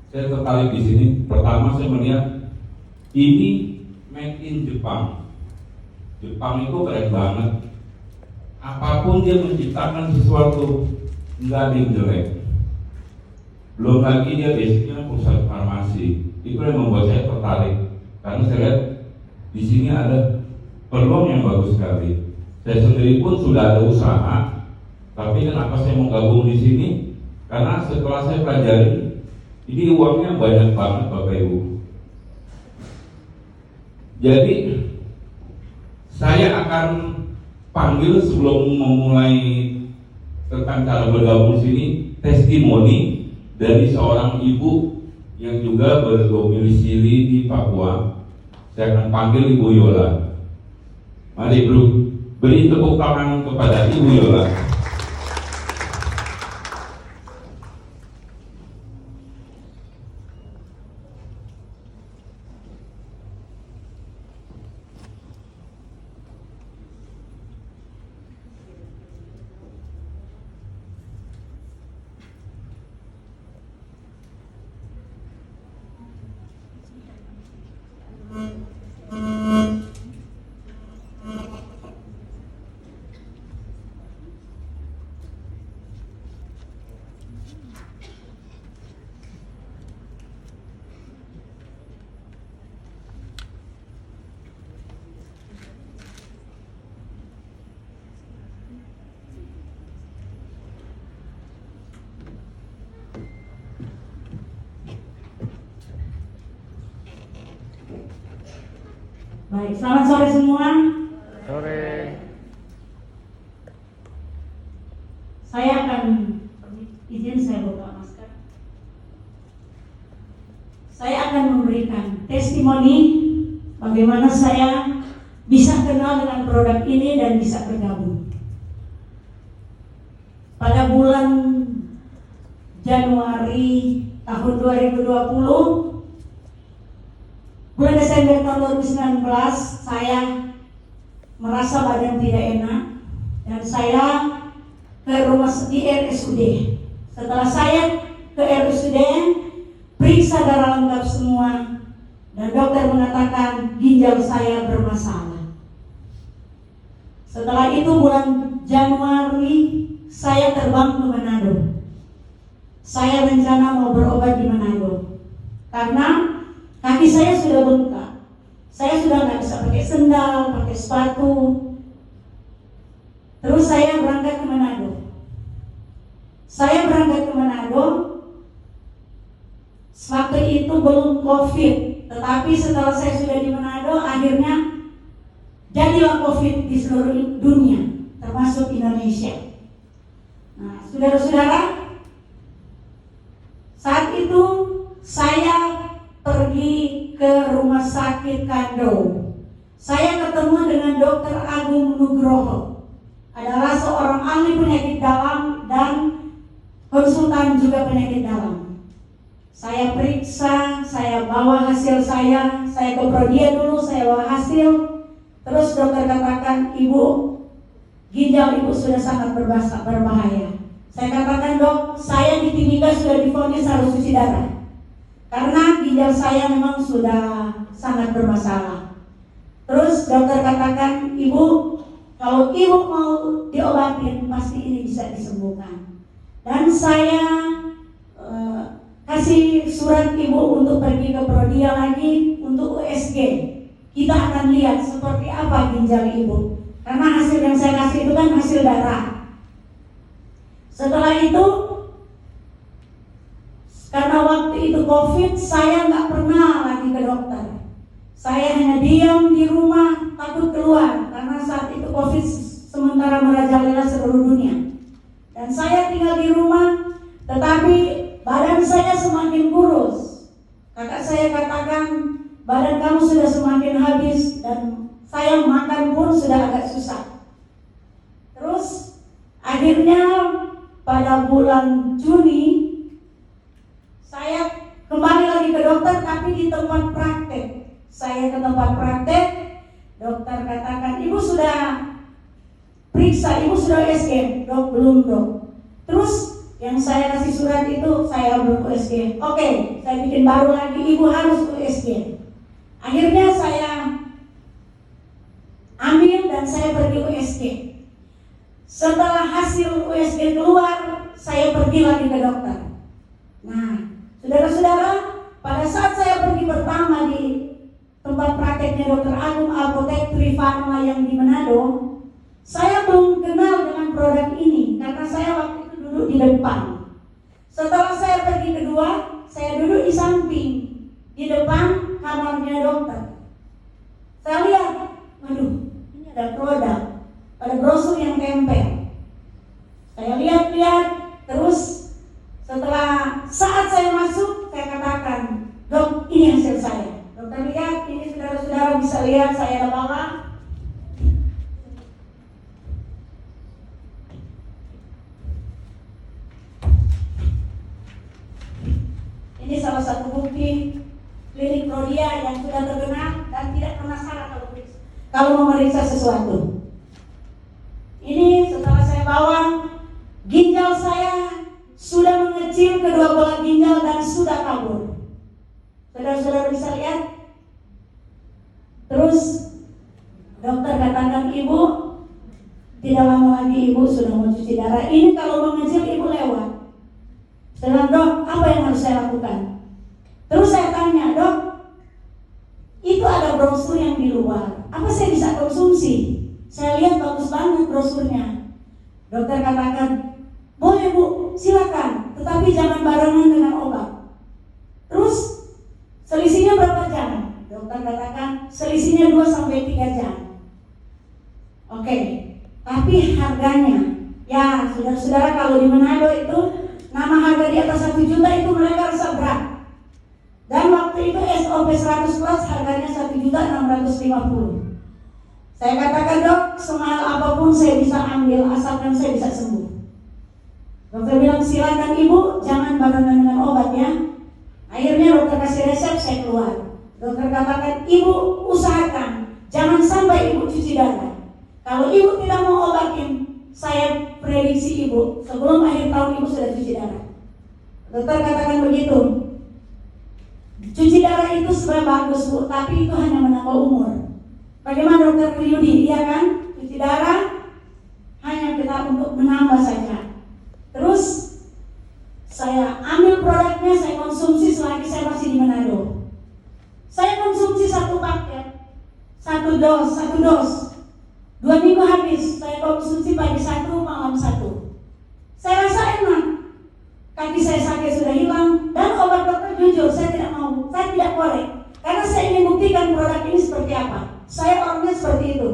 Saya tertarik di sini. Pertama saya melihat ini made in Jepang. Jepang itu keren banget. Apapun dia menciptakan sesuatu, nggak ada yang jelek. Belum lagi dia basicnya perusahaan farmasi. Itu yang membuat saya tertarik. Karena saya lihat di sini ada peluang yang bagus sekali. Saya sendiri pun sudah ada usaha, tapi kenapa saya mau gabung di sini? Karena setelah saya pelajari, ini uangnya banyak banget Bapak Ibu. Jadi saya akan panggil sebelum memulai tentang cara bergabung di sini testimoni dari seorang ibu yang juga berdomisili di Papua. Saya akan panggil Ibu Yola. Mari bro, beri tepuk tangan kepada Ibu Yola. Baik, selamat sore semua. Sore. Saya akan izin saya buka masker. Saya akan memberikan testimoni bagaimana saya bisa kenal dengan produk ini dan bisa bergabung. Pada bulan Januari tahun 2020, bulan Desember tahun 2019, saya merasa badan tidak enak dan saya ke rumah di RSUD. Setelah saya ke RSUD, periksa darah lengkap semua dan dokter mengatakan ginjal saya bermasalah. Setelah itu bulan Januari saya terbang ke Manado. Saya rencana mau berobat di Manado karena kaki saya sudah bengkak. Saya sudah nggak bisa pakai sendal, pakai sepatu. Terus saya berangkat ke Manado. Saya berangkat ke Manado. Waktu itu belum COVID, tetapi setelah saya sudah di Manado, akhirnya jadilah COVID di seluruh dunia, termasuk Indonesia. Nah, saudara-saudara, saat itu saya pergi ke rumah sakit Kando. Saya ketemu dengan Dr. Agung Nugroho, adalah seorang ahli penyakit dalam dan konsultan juga penyakit dalam. Saya periksa, saya bawa hasil saya ke Prodia dulu, saya bawa hasil. Terus dokter katakan, ibu, ginjal ibu sudah sangat berbahaya. Saya katakan, dok, saya di Timika sudah divonis harus cuci darah karena ginjal saya memang sudah sangat bermasalah. Terus dokter katakan, ibu, kalau ibu mau diobatin pasti ini bisa disembuhkan. Dan saya kasih surat ibu untuk pergi ke Prodia lagi untuk USG. Kita akan lihat seperti apa ginjal ibu, karena hasil yang saya kasih itu kan hasil darah. Setelah itu, karena waktu itu COVID, saya nggak pernah lagi ke dokter. Saya hanya diam di rumah, takut keluar karena saat itu COVID sementara merajalela seluruh dunia. Dan saya tinggal di rumah, tetapi badan saya semakin kurus. Kakak saya katakan, badan kamu sudah semakin habis dan saya makan pun sudah agak susah. Terus akhirnya pada bulan Juni saya kembali lagi ke dokter, tapi di tempat praktek. Saya ke tempat praktek, dokter katakan, ibu sudah periksa, ibu sudah USG? Dok, belum dok. Terus yang saya kasih surat itu saya belum USG. Oke, saya bikin baru lagi, ibu harus USG. Akhirnya saya ambil dan saya pergi USG. Setelah hasil USG keluar, saya pergi lagi ke dokter. Nah, saudara-saudara, pada saat saya pergi pertama di tempat prakteknya Dr. Agung Apotek Trifarma yang di Manado, saya belum kenal dengan produk ini karena saya waktu itu duduk di depan. Setelah saya pergi kedua, saya duduk di samping, di depan kamarnya dokter. Saya lihat, waduh, ini ada produk, ada brosur yang tempel. Saya lihat-lihat, terus setelah saat saya masuk, saya katakan, dok, ini hasil saya. Dokter lihat, ini saudara-saudara bisa lihat saya ada bawa. Ini salah satu bukti klinik Prodia yang sudah terkenal dan tidak pernah salah kalau memeriksa sesuatu. Ini setelah saya bawa, ginjal saya sudah mengecil, kedua bola ginjal dan sudah kabur. Saudara-saudara bisa lihat. Terus dokter katakan, ibu tidak lama lagi ibu sudah mau cuci darah. Ini kalau mengecil ibu lewat. Saya bilang, dok, apa yang harus saya lakukan? Terus saya tanya, dok, itu ada brosur yang di luar, apa saya bisa konsumsi? Saya lihat bagus banget brosurnya. Dokter katakan, boleh bu, silakan, tetapi jangan barengan dengan obat. Terus selisihnya berapa jam? Dokter katakan selisihnya 2-3 jam. Oke, tapi harganya, ya saudara-saudara, kalau di Manado itu nama harga di atas 1 juta itu mereka rasa berat. Dan waktu itu SOP 100 plus harganya 1.650.000. Saya katakan, dok, semahal apapun saya bisa ambil asalkan saya bisa sembuh. Dokter bilang, silakan ibu, jangan barengan dengan obat ya. Akhirnya dokter kasih resep, saya keluar. Dokter katakan, ibu usahakan jangan sampai ibu cuci darah. Kalau ibu tidak mau obatin, saya prediksi ibu sebelum akhir tahun ibu sudah cuci darah. Dokter katakan begitu. Cuci darah itu sebenarnya bagus bu, tapi itu hanya menambah umur. Bagaimana dokter Yudi, iya kan? Cuci darah hanya kita untuk menambah saja. Terus saya ambil produknya, saya konsumsi selagi saya masih di Manado. Saya konsumsi 1 paket, 1 dos. 2 minggu habis, saya konsumsi pagi 1, malam 1. Saya rasa enak. Kaki saya sakit sudah hilang. Dan obat dokter jujur, saya tidak mau. Saya tidak boleh. Karena saya ingin buktikan produk ini seperti apa. Saya orangnya seperti itu.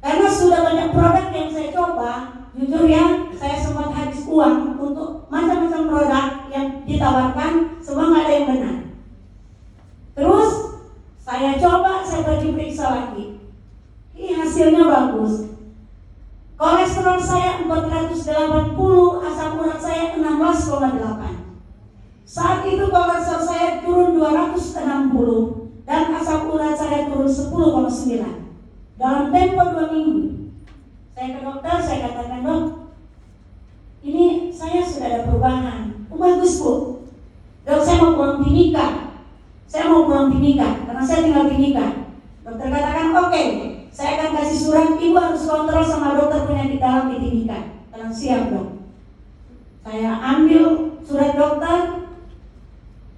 Karena sudah banyak produk yang saya coba, jujur ya, saya sempat habis uang untuk macam-macam produk yang ditawarkan, semua nggak ada yang benar. Terus saya coba, saya pergi periksa lagi. Ini hasilnya bagus. Kolesterol saya 480, asam urat saya 16,8. Saat itu kolesterol saya turun 260 dan asam urat saya turun 10,9 dalam tempo 2 minggu. Saya ke dokter, saya katakan, dok, ini saya sudah ada perubahan. Oh bagus bu. Dok, saya mau pulang Timika. Karena saya tinggal Timika. Dokter katakan, oke. Saya akan kasih surat, ibu harus kontrol sama dokter penyakit dalam di Timika. Karena siap dok. Saya ambil surat dokter,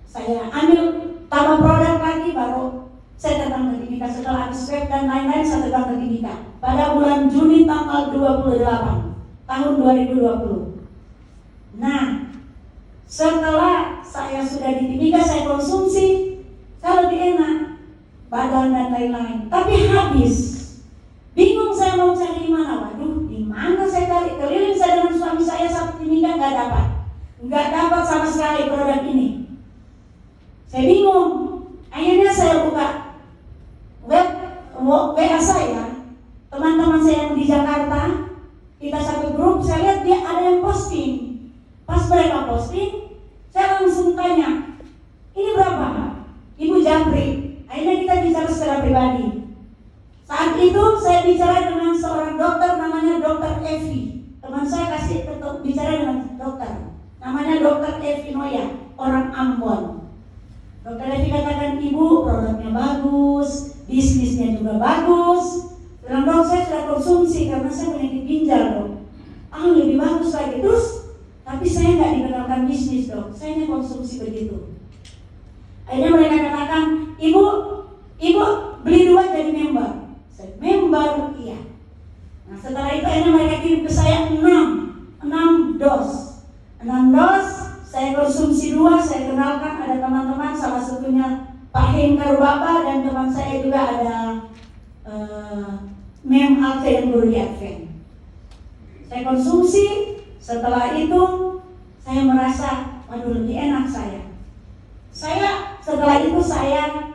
saya ambil tambah produk lagi, baru saya datang ke Timika. Setelah habis swab dan lain-lain, saya datang ke Timika pada bulan Juni tanggal 28 tahun 2020. Nah, setelah saya sudah di Timika, saya konsumsi, saya lebih enak badan dan lain-lain. Tapi habis. Bingung saya mau cari di mana. Waduh, di mana saya cari? Keliling saya dengan suami saya sampai Timika, nggak dapat sama sekali produk ini. Saya bingung. Akhirnya saya buka WA saya, teman-teman saya yang di Jakarta, kita satu grup. Saya lihat dia ada yang posting. Pas mereka posting, saya langsung tanya, ini berapa? Ibu Japri. Akhirnya kita bicara secara pribadi. Saat itu saya bicara dengan seorang dokter namanya Dokter Evi. Teman saya kasih bicara dengan dokter namanya Dokter Evi Noya, orang Ambon. Dokter Levi katakan, ibu produknya bagus, bisnisnya juga bagus. Bilang, dok saya sudah konsumsi karena saya penyakit ginjal dok. Lebih bagus lagi. Terus, tapi saya nggak dikenalkan bisnis dok, saya hanya konsumsi begitu. Akhirnya mereka katakan, ibu beli 2 jadi member. Saya member, iya. Nah setelah itu akhirnya mereka kirim ke saya 6 dos. 6 dos, saya konsumsi 2, saya kenalkan ada teman-teman, salah satunya Pak Hengkar Baba dan teman saya juga ada Mem Alfe yang guru di Advent. Saya konsumsi, setelah itu saya merasa, waduh lebih enak saya. Setelah itu saya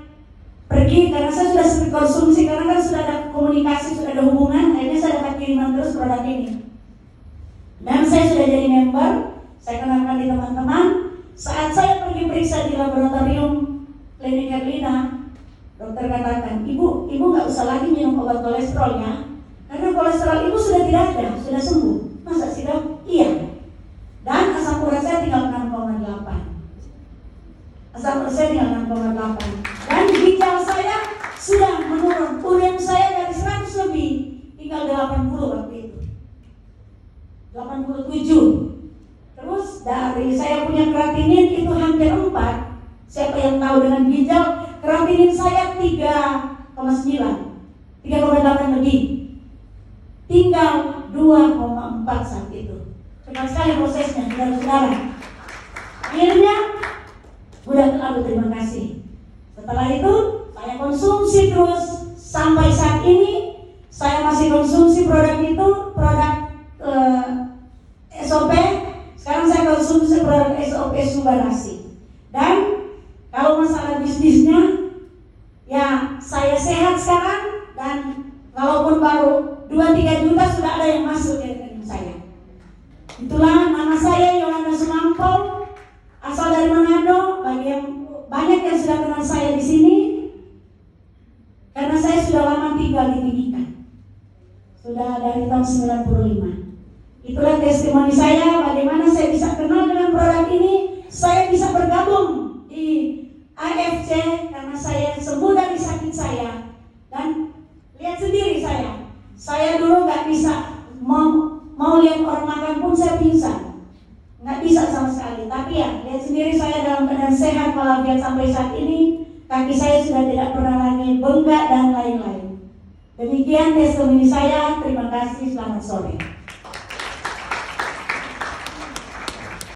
pergi karena saya sudah sering konsumsi, karena kan sudah ada komunikasi, sudah ada hubungan, akhirnya saya dapat kiriman terus produk ini. Dan saya sudah jadi member, saya kenalkan di teman-teman. Saat saya pergi periksa di laboratorium klinik Erlina, dokter katakan, ibu nggak usah lagi minum obat kolesterolnya, karena kolesterol ibu sudah tidak ada, sudah sembuh. Masa sih dok? Iya. Dan asam urat saya tinggal 6,8. Asam urat saya tinggal 6,8. Dan ginjal saya sudah menurun. Urin saya dari 100 lebih tinggal 80 waktu itu. 87. Terus dari saya punya kreatinin itu hampir 4. Siapa yang tahu dengan ginjal, kreatinin saya 3,9, 3,8 lebih. Tinggal 2,4 saat itu. Cepat sekali prosesnya, saudara-saudara. Akhirnya, udah terlalu terima kasih. Setelah itu, saya konsumsi terus sampai saat ini. Saya masih konsumsi produk itu, produk SOP. Sekarang saya konsumsi produk SOP Subarasi. Dan kalau masalah bisnisnya, ya saya sehat sekarang. Dan walaupun baru 2-3 juta sudah ada yang masuk dari rekening saya. Itulah nama saya Yolanda Sumampo, asal dari Manado. Banyak yang sudah kenal saya di sini karena saya sudah lama tinggal di Timika. Sudah dari tahun 95. Itulah testimoni saya bagaimana saya bisa kenal dengan produk ini. Saya bisa bergabung di AFC karena saya sembuh dari sakit saya. Dan lihat sendiri saya dulu nggak bisa mau lihat orang makan pun saya pingsan, nggak bisa sama sekali. Tapi ya lihat sendiri saya dalam keadaan sehat walafiat sampai saat ini. Kaki saya sudah tidak pernah lagi bengkak dan lain-lain. Demikian testimoni saya. Terima kasih. Selamat sore.